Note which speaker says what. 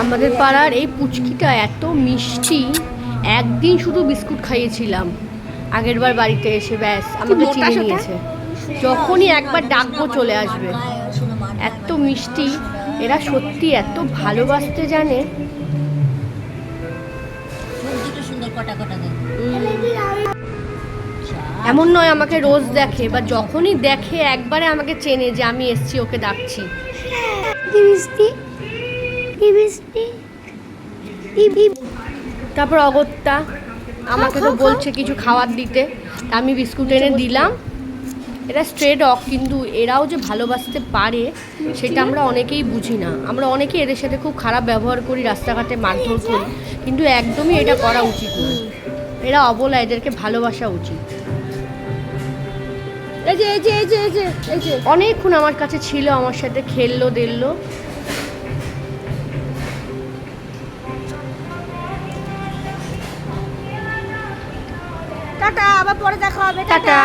Speaker 1: আমাদের পাড়ার এই পুচকিটা এত মিষ্টি, একদিন শুধু বিস্কুট খাইয়েছিলাম আগের বার বাড়িতে এসে, ব্যাস আমাকে চিনে নিয়েছে। যখনই একবার ডাকবো চলে আসবে। এত মিষ্টি, এরা সত্যি এত ভালোবাসতে জানে। এমন নয় আমাকে রোজ দেখে, বা যখনই দেখে একবারে আমাকে চেনে যে আমি এসছি, ওকে ডাকছি। তারপর অগত্যা আমাকে তো বলছে কিছু খাবার দিতে, আমি বিস্কুট এনে দিলাম। এরা স্ট্রে ডগ, কিন্তু এরাও যে ভালোবাসতে পারে সেটা আমরা অনেকেই বুঝি না। আমরা অনেকেই এদের সাথে খুব খারাপ ব্যবহার করি, রাস্তাঘাটে মারধর করি, কিন্তু একদমই এটা করা উচিত নয়। এরা অবলা, এদেরকে ভালোবাসা উচিত। অনেকক্ষণ আমার কাছে ছিল, আমার সাথে খেললো দেললো।
Speaker 2: টাটা, আবার পরে দেখা হবে।
Speaker 1: টাটা।